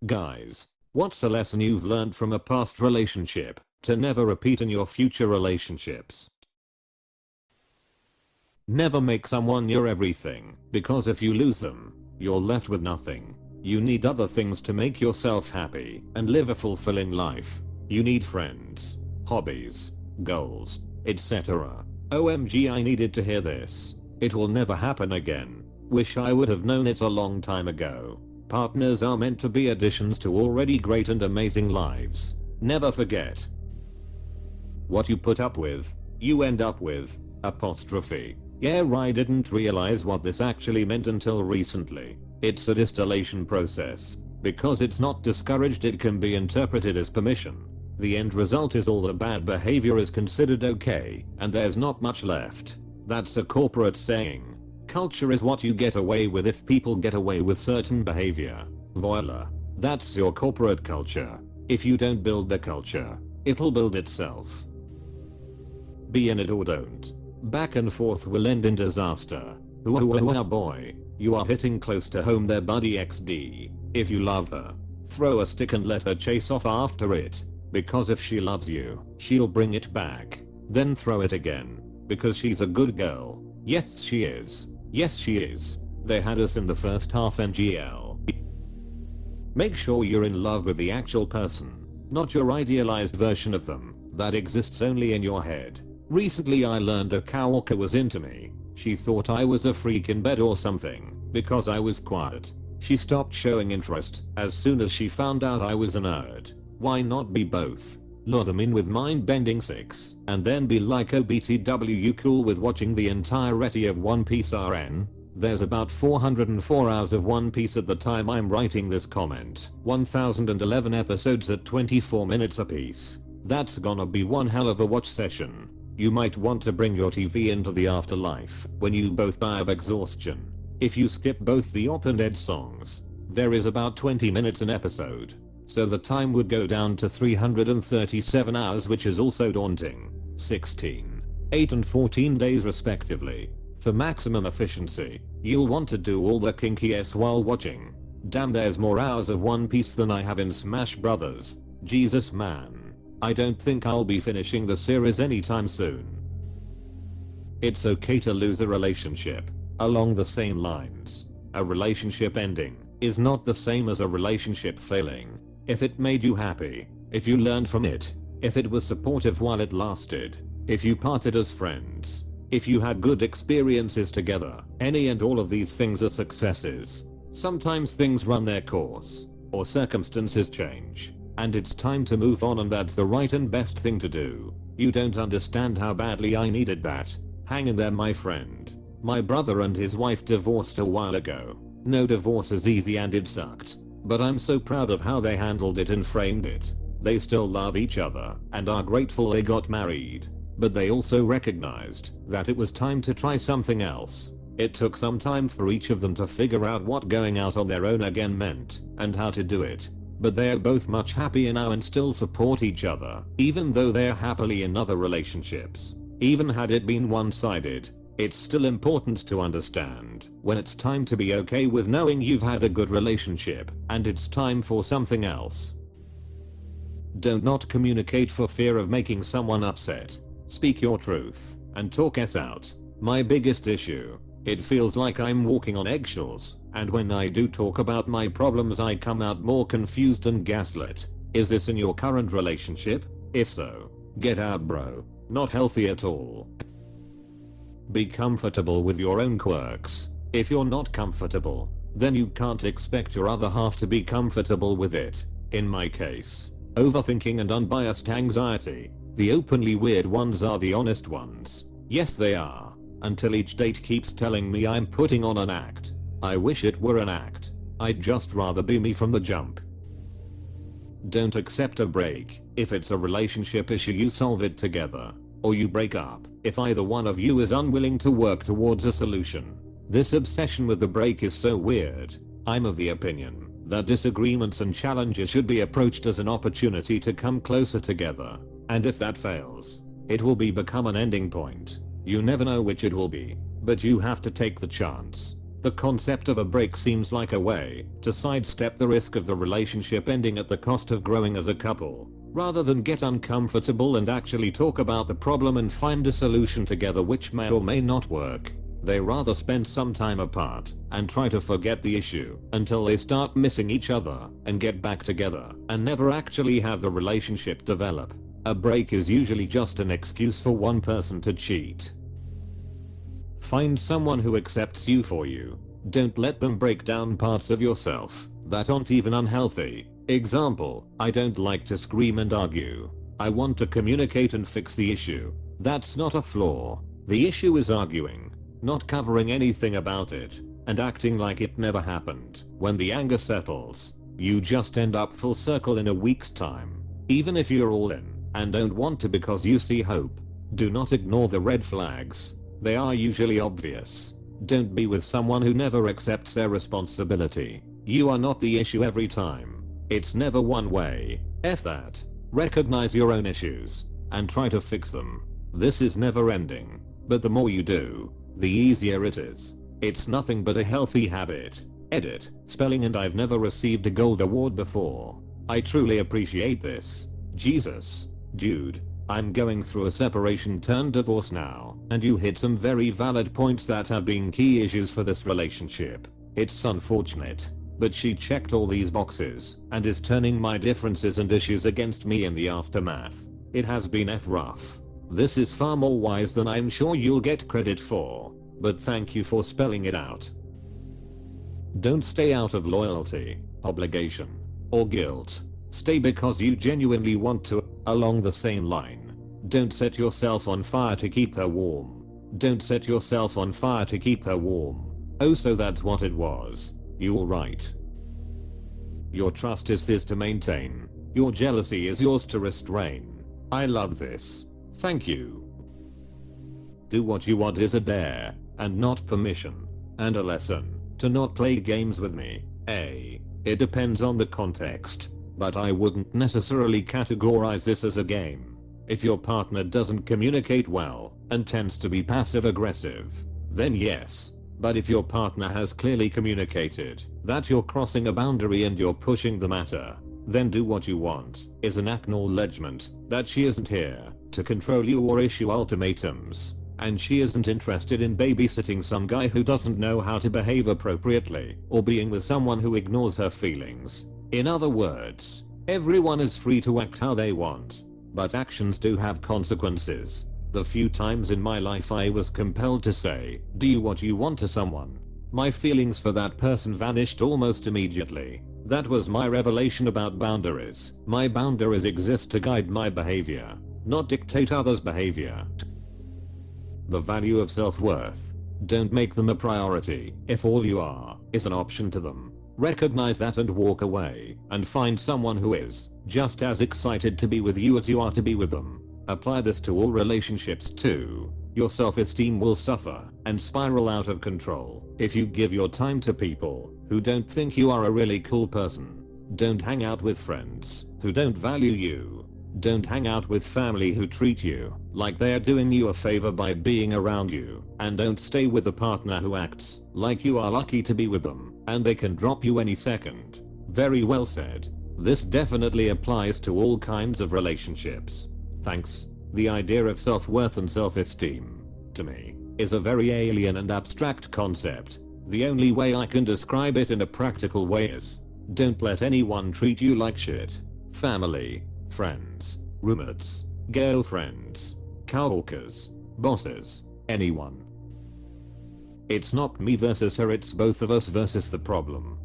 Guys, what's a lesson you've learned from a past relationship to never repeat in your future relationships? Never make someone your everything, because if you lose them, you're left with nothing. You need other things to make yourself happy and live a fulfilling life. You need friends, hobbies, goals, etc. OMG, I needed to hear this. It will never happen again. Wish I would have known it a long time ago. Partners are meant to be additions to already great and amazing lives. Never forget. What you put up with, you end up with. Apostrophe. Yeah, I didn't realize what this actually meant until recently. It's a distillation process. Because it's not discouraged, it can be interpreted as permission. The end result is all the bad behavior is considered okay, and there's not much left. That's a corporate saying. Culture is what you get away with if people get away with certain behavior. Voila. That's your corporate culture. If you don't build the culture, it'll build itself. Be in it or don't. Back and forth will end in disaster. Boy, you are hitting close to home there, buddy XD. If you love her, throw a stick and let her chase off after it. Because if she loves you, she'll bring it back. Then throw it again. Because she's a good girl. Yes she is. Yes she is. They had us in the first half NGL. Make sure you're in love with the actual person, not your idealized version of them that exists only in your head. Recently I learned a coworker was into me. She thought I was a freak in bed or something because I was quiet. She stopped showing interest as soon as she found out I was a nerd. Why not be both? Lure them in with mind-bending 6 and then be like, oh BTW, you cool with watching the entirety of One Piece RN? There's about 404 hours of One Piece at the time I'm writing this comment. 1011 episodes at 24 minutes apiece. That's gonna be one hell of a watch session. You might want to bring your TV into the afterlife when you both die of exhaustion. If you skip both the Op and Ed songs, there is about 20 minutes an episode. So the time would go down to 337 hours, which is also daunting. 16, 8 and 14 days respectively. For maximum efficiency, you'll want to do all the kinky s while watching. Damn, there's more hours of One Piece than I have in Smash Brothers. Jesus man. I don't think I'll be finishing the series anytime soon. It's okay to lose a relationship. Along the same lines, a relationship ending is not the same as a relationship failing. If it made you happy, if you learned from it, if it was supportive while it lasted, if you parted as friends, if you had good experiences together, any and all of these things are successes. Sometimes things run their course, or circumstances change, and it's time to move on, and that's the right and best thing to do. You don't understand how badly I needed that. Hang in there, my friend. My brother and his wife divorced a while ago. No, divorce is easy and it sucked. But I'm so proud of how they handled it and framed it. They still love each other and are grateful they got married. But they also recognized that it was time to try something else. It took some time for each of them to figure out what going out on their own again meant and how to do it. But they are both much happier now and still support each other, even though they're happily in other relationships. Even had it been one-sided, it's still important to understand when it's time to be okay with knowing you've had a good relationship and it's time for something else. Don't not communicate for fear of making someone upset. Speak your truth and talk s out. My biggest issue. It feels like I'm walking on eggshells, and when I do talk about my problems I come out more confused and gaslit. Is this in your current relationship? If so, get out, bro. Not healthy at all. Be comfortable with your own quirks. If you're not comfortable, then you can't expect your other half to be comfortable with it. In my case, overthinking and unbiased anxiety. The openly weird ones are the honest ones. Yes, they are. Until each date keeps telling me I'm putting on an act. I wish it were an act. I'd just rather be me from the jump. Don't accept a break. If it's a relationship issue, you solve it together. Or you break up if either one of you is unwilling to work towards a solution. This obsession with the break is so weird. I'm of the opinion that disagreements and challenges should be approached as an opportunity to come closer together. And if that fails, it will become an ending point. You never know which it will be, but you have to take the chance. The concept of a break seems like a way to sidestep the risk of the relationship ending at the cost of growing as a couple, rather than get uncomfortable and actually talk about the problem and find a solution together, which may or may not work. They rather spend some time apart and try to forget the issue until they start missing each other and get back together and never actually have the relationship develop. A break is usually just an excuse for one person to cheat. Find someone who accepts you for you. Don't let them break down parts of yourself that aren't even unhealthy. Example, I don't like to scream and argue. I want to communicate and fix the issue. That's not a flaw. The issue is arguing, not covering anything about it, and acting like it never happened. When the anger settles, you just end up full circle in a week's time. Even if you're all in and don't want to because you see hope, do not ignore the red flags. They are usually obvious. Don't be with someone who never accepts their responsibility. You are not the issue every time. It's never one way. F that. Recognize your own issues and try to fix them. This is never ending, but the more you do, the easier it is. It's nothing but a healthy habit. Edit, spelling, and I've never received a gold award before. I truly appreciate this. Jesus. Dude. I'm going through a separation turned divorce now, and you hit some very valid points that have been key issues for this relationship. It's unfortunate, but she checked all these boxes and is turning my differences and issues against me in the aftermath. It has been rough. This is far more wise than I'm sure you'll get credit for, but thank you for spelling it out. Don't stay out of loyalty, obligation, or guilt. Stay because you genuinely want to. Along the same line, don't set yourself on fire to keep her warm. Don't set yourself on fire to keep her warm. Oh, so that's what it was. You're right. Your trust is his to maintain. Your jealousy is yours to restrain. I love this. Thank you. Do what you want is a dare, and not permission. And a lesson to not play games with me. It depends on the context, but I wouldn't necessarily categorize this as a game. If your partner doesn't communicate well and tends to be passive aggressive, then yes. But if your partner has clearly communicated that you're crossing a boundary and you're pushing the matter, then do what you want is an acknowledgement that she isn't here to control you or issue ultimatums, and she isn't interested in babysitting some guy who doesn't know how to behave appropriately or being with someone who ignores her feelings. In other words, everyone is free to act how they want, but actions do have consequences. The few times in my life I was compelled to say, do what you want to someone, my feelings for that person vanished almost immediately. That was my revelation about boundaries. My boundaries exist to guide my behavior, not dictate others' behavior. The value of self-worth. Don't make them a priority if all you are is an option to them. Recognize that and walk away and find someone who is just as excited to be with you as you are to be with them. Apply this to all relationships too. Your self-esteem will suffer and spiral out of control if you give your time to people who don't think you are a really cool person. Don't hang out with friends who don't value you. Don't hang out with family who treat you like they're doing you a favor by being around you, and don't stay with a partner who acts like you are lucky to be with them and they can drop you any second. Very well said. This definitely applies to all kinds of relationships. Thanks. The idea of self-worth and self-esteem, to me, is a very alien and abstract concept. The only way I can describe it in a practical way is, don't let anyone treat you like shit. Family, friends, roommates, girlfriends, coworkers, bosses, anyone. It's not me versus her, it's both of us versus the problem.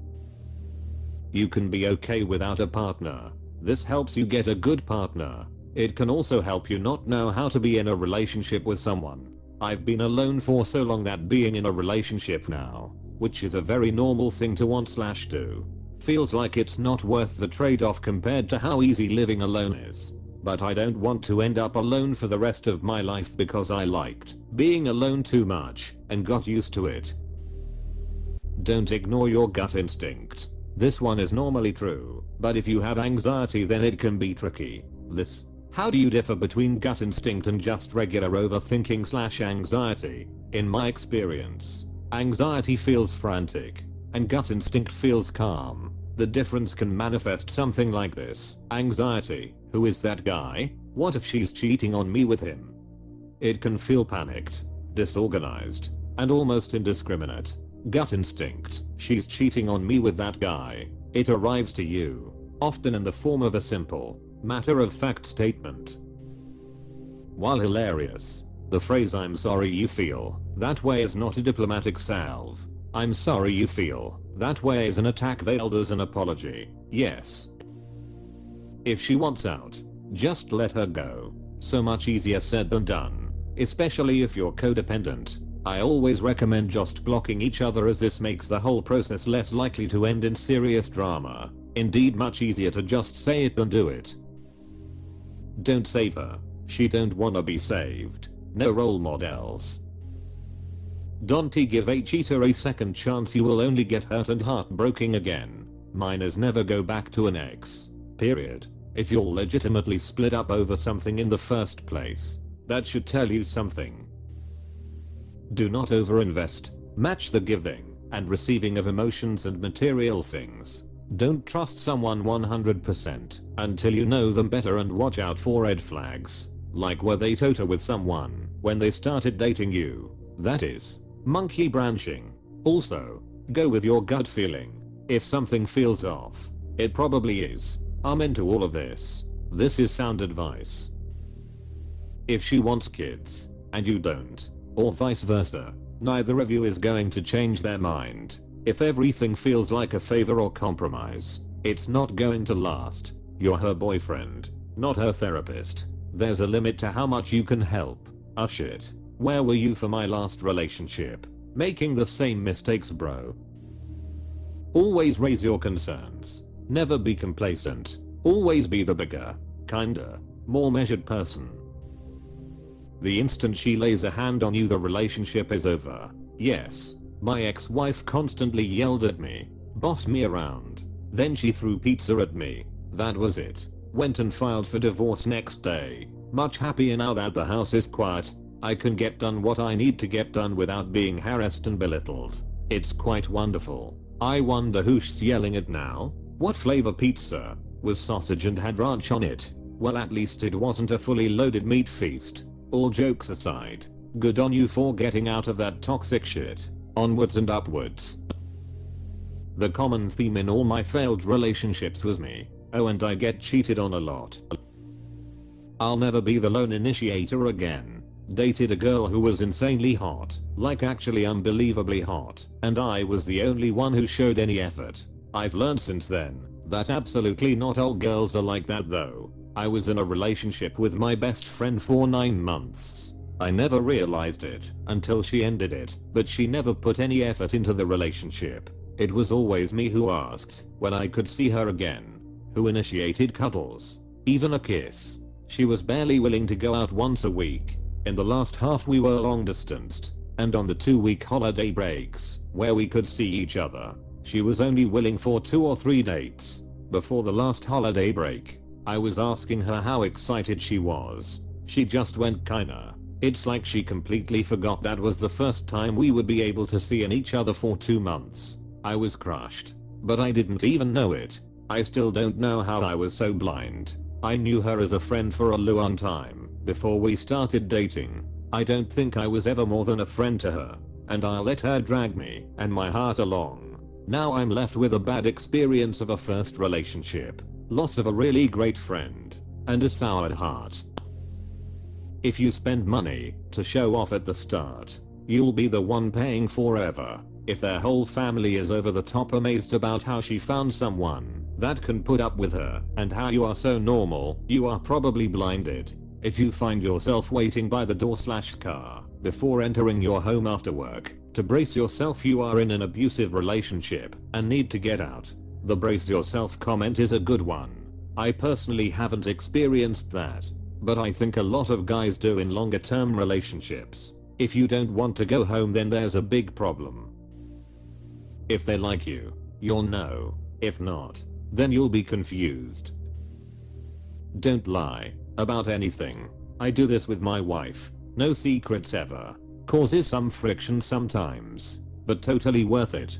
You can be okay without a partner. This helps you get a good partner. It can also help you not know how to be in a relationship with someone. I've been alone for so long that being in a relationship now, which is a very normal thing to want/do, feels like it's not worth the trade-off compared to how easy living alone is. But I don't want to end up alone for the rest of my life because I liked being alone too much and got used to it. Don't ignore your gut instinct. This one is normally true, but if you have anxiety then it can be tricky. How do you differ between gut instinct and just regular overthinking/anxiety? In my experience, Anxiety feels frantic, and gut instinct feels calm. The difference can manifest something like this. Anxiety, who is that guy? What if she's cheating on me with him? It can feel panicked, disorganized, and almost indiscriminate. Gut instinct, she's cheating on me with that guy. It arrives to you, often in the form of a simple, matter-of-fact statement. While hilarious, the phrase "I'm sorry you feel that way" is not a diplomatic salve. "I'm sorry you feel that way" is an attack veiled as an apology. Yes. If she wants out, just let her go. So much easier said than done. Especially if you're codependent. I always recommend just blocking each other, as this makes the whole process less likely to end in serious drama. Indeed, much easier to just say it than do it. Don't save her. She don't wanna be saved. No role models. Don't give a cheater a second chance, you will only get hurt and heartbroken again. Mine is never go back to an ex. Period. If you're legitimately split up over something in the first place, that should tell you something. Do not overinvest. Match the giving and receiving of emotions and material things. Don't trust someone 100% until you know them better, and watch out for red flags. Like, were they total with someone when they started dating you? That is monkey branching. Also, go with your gut feeling. If something feels off, it probably is. I'm into all of this. This is sound advice. If she wants kids and you don't, or vice versa, neither of you is going to change their mind. If everything feels like a favor or compromise, it's not going to last. You're her boyfriend, not her therapist. There's a limit to how much you can help. Ah shit. Where were you for my last relationship? Making the same mistakes, bro. Always raise your concerns. Never be complacent. Always be the bigger, kinder, more measured person. The instant she lays a hand on you, the relationship is over. Yes, my ex-wife constantly yelled at me, bossed me around. Then she threw pizza at me. That was it. Went and filed for divorce next day. Much happier now that the house is quiet. I can get done what I need to get done without being harassed and belittled. It's quite wonderful. I wonder who's yelling at now? What flavor pizza? Was sausage and had ranch on it? Well, at least it wasn't a fully loaded meat feast. All jokes aside, good on you for getting out of that toxic shit. Onwards and upwards. The common theme in all my failed relationships was me. Oh, and I get cheated on a lot. I'll never be the lone initiator again. Dated a girl who was insanely hot, like actually unbelievably hot, and I was the only one who showed any effort. I've learned since then that absolutely not all girls are like that though. I was in a relationship with my best friend for 9 months. I never realized it until she ended it, but she never put any effort into the relationship. It was always me who asked when I could see her again, who initiated cuddles, even a kiss. She was barely willing to go out once a week. In the last half we were long distanced, and on the 2-week holiday breaks, where we could see each other, she was only willing for 2 or 3 dates. Before the last holiday break, I was asking her how excited she was. She just went kinda. It's like she completely forgot that was the first time we would be able to see each other for 2 months. I was crushed, but I didn't even know it. I still don't know how I was so blind. I knew her as a friend for a long time before we started dating. I don't think I was ever more than a friend to her, and I let her drag me and my heart along. Now I'm left with a bad experience of a first relationship, loss of a really great friend, and a soured heart. If you spend money to show off at the start, you'll be the one paying forever. If their whole family is over the top amazed about how she found someone that can put up with her and how you are so normal, you are probably blinded. If you find yourself waiting by the door/car before entering your home after work to brace yourself, you are in an abusive relationship and need to get out. The brace yourself comment is a good one. I personally haven't experienced that, but I think a lot of guys do in longer term relationships. If you don't want to go home, then there's a big problem. If they like you, you'll know. If not, then you'll be confused. Don't lie about anything. I do this with my wife. No secrets ever. Causes some friction sometimes. but totally worth it.